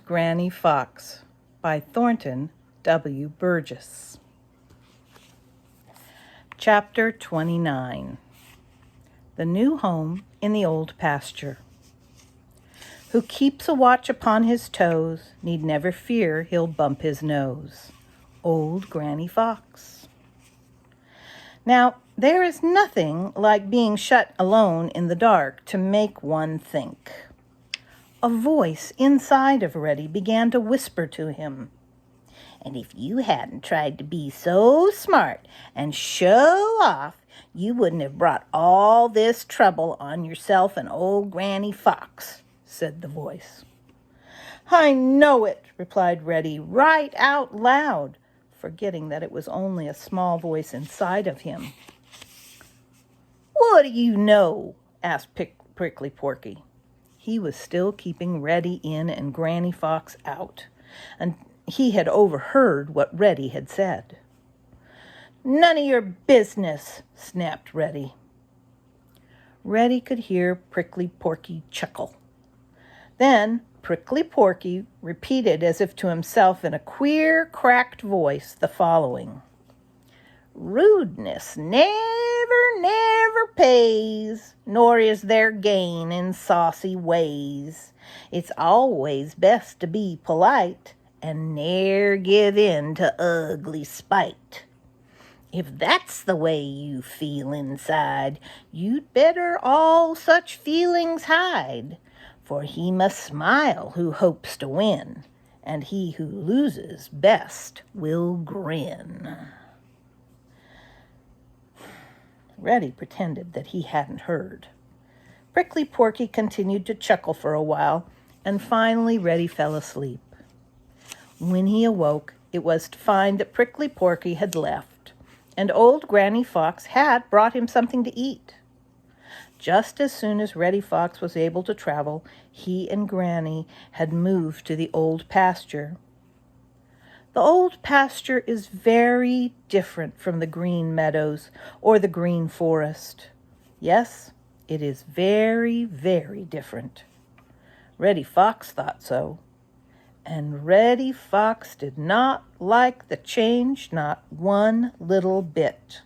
Granny Fox by Thornton W. Burgess. Chapter 29. The New Home in the Old Pasture. Who keeps a watch upon his toes need never fear he'll bump his nose. Old Granny Fox. Now, there is nothing like being shut alone in the dark to make one think. A voice inside of Reddy began to whisper to him, "And if you hadn't tried to be so smart and show off, you wouldn't have brought all this trouble on yourself and old Granny Fox," said the voice. "I know it," replied Reddy, right out loud, forgetting that it was only a small voice inside of him. "What do you know?" asked Prickly Porky. He was still keeping Reddy in and Granny Fox out, and he had overheard what Reddy had said. "None of your business," snapped Reddy. Reddy could hear Prickly Porky chuckle. Then Prickly Porky repeated as if to himself in a queer, cracked voice the following: "Rudeness never pays, nor is there gain in saucy ways. It's always best to be polite, and ne'er give in to ugly spite. If that's the way you feel inside, you'd better all such feelings hide, for he must smile who hopes to win, and he who loses best will grin." Reddy pretended that he hadn't heard. Prickly Porky continued to chuckle for a while, and finally Reddy fell asleep. When he awoke, it was to find that Prickly Porky had left, and old Granny Fox had brought him something to eat. Just as soon as Reddy Fox was able to travel, he and Granny had moved to the Old Pasture. The Old Pasture is very different from the Green Meadows or the Green Forest. Yes, it is very, very different. Reddy Fox thought so. And Reddy Fox did not like the change not one little bit.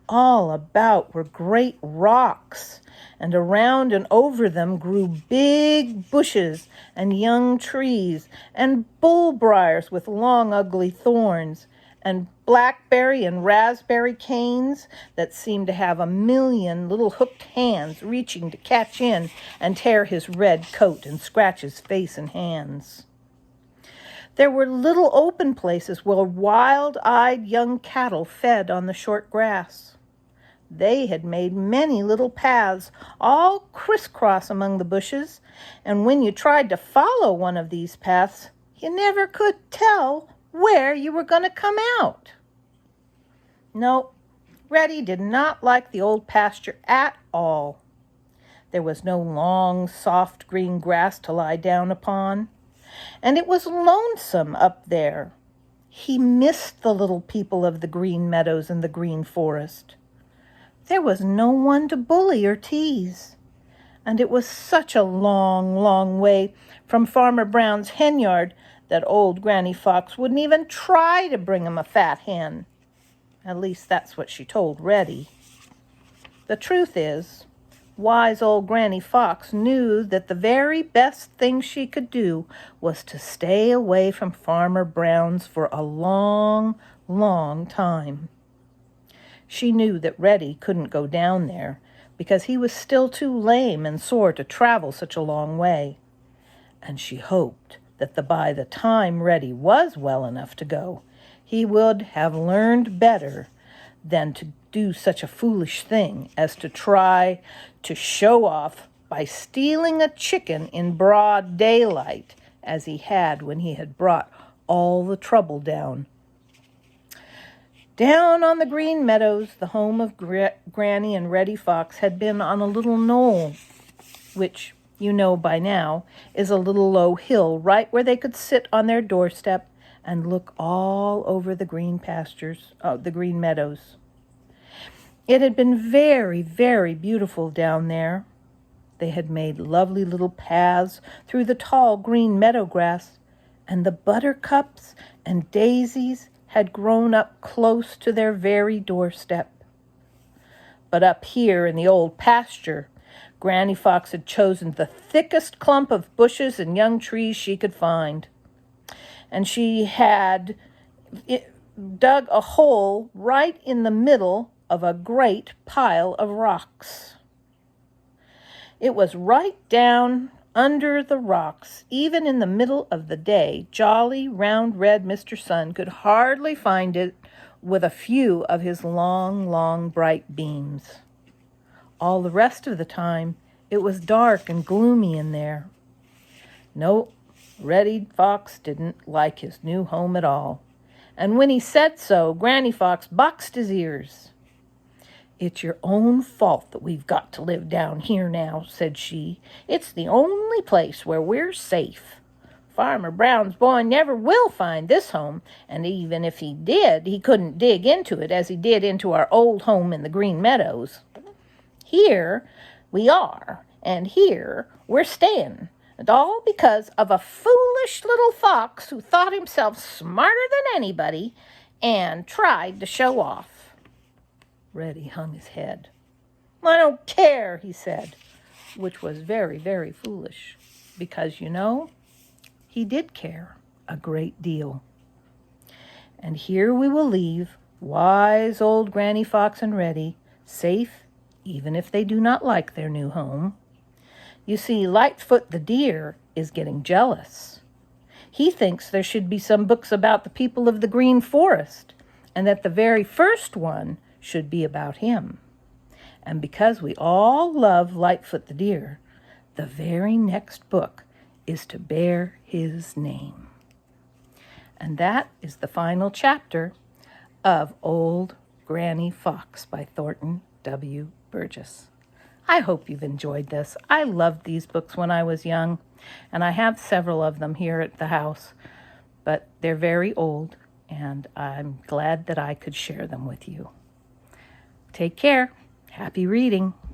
All about were great rocks, and around and over them grew big bushes and young trees and bullbriars with long ugly thorns and blackberry and raspberry canes that seemed to have a million little hooked hands reaching to catch in and tear his red coat and scratch his face and hands. There were little open places where wild-eyed young cattle fed on the short grass. They had made many little paths all crisscross among the bushes, and when you tried to follow one of these paths, you never could tell where you were going to come out. No, Reddy did not like the Old Pasture at all. There was no long, soft green grass to lie down upon, and it was lonesome up there. He missed the little people of the Green Meadows and the Green Forest. There was no one to bully or tease, and it was such a long, long way from Farmer Brown's henyard that old Granny Fox wouldn't even try to bring him a fat hen. At least that's what she told Reddy. The truth is, wise old Granny Fox knew that the very best thing she could do was to stay away from Farmer Brown's for a long, long time. She knew that Reddy couldn't go down there because he was still too lame and sore to travel such a long way, and she hoped that by the time Reddy was well enough to go, he would have learned better than to do such a foolish thing as to try to show off by stealing a chicken in broad daylight, as he had when he had brought all the trouble down. Down on the Green Meadows, the home of Granny and Reddy Fox had been on a little knoll, which, you know by now, is a little low hill right where they could sit on their doorstep and look all over the green pastures, the Green Meadows. It had been very, very beautiful down there. They had made lovely little paths through the tall green meadow grass, and the buttercups and daisies had grown up close to their very doorstep. But up here in the old pasture, Granny Fox had chosen the thickest clump of bushes and young trees she could find. And she had dug a hole right in the middle of a great pile of rocks. It was right down under the rocks. Even in the middle of the day, jolly, round, red Mr. Sun could hardly find it with a few of his long, long, bright beams. All the rest of the time, it was dark and gloomy in there. No, Reddy Fox didn't like his new home at all. And when he said so, Granny Fox boxed his ears. "It's your own fault that we've got to live down here now," said she. "It's the only place where we're safe. Farmer Brown's boy never will find this home, and even if he did, he couldn't dig into it as he did into our old home in the Green Meadows. Here we are, and here we're staying, and all because of a foolish little fox who thought himself smarter than anybody and tried to show off." Reddy hung his head. "I don't care," he said, which was very, very foolish, because, he did care a great deal. And here we will leave wise old Granny Fox and Reddy, safe even if they do not like their new home. You see, Lightfoot the deer is getting jealous. He thinks there should be some books about the people of the Green Forest, and that the very first one should be about him. And because we all love Lightfoot the deer, the very next book is to bear his name. And that is the final chapter of Old Granny Fox by Thornton W. Burgess. I hope you've enjoyed this. I loved these books when I was young, and I have several of them here at the house, but they're very old, and I'm glad that I could share them with you. Take care. Happy reading.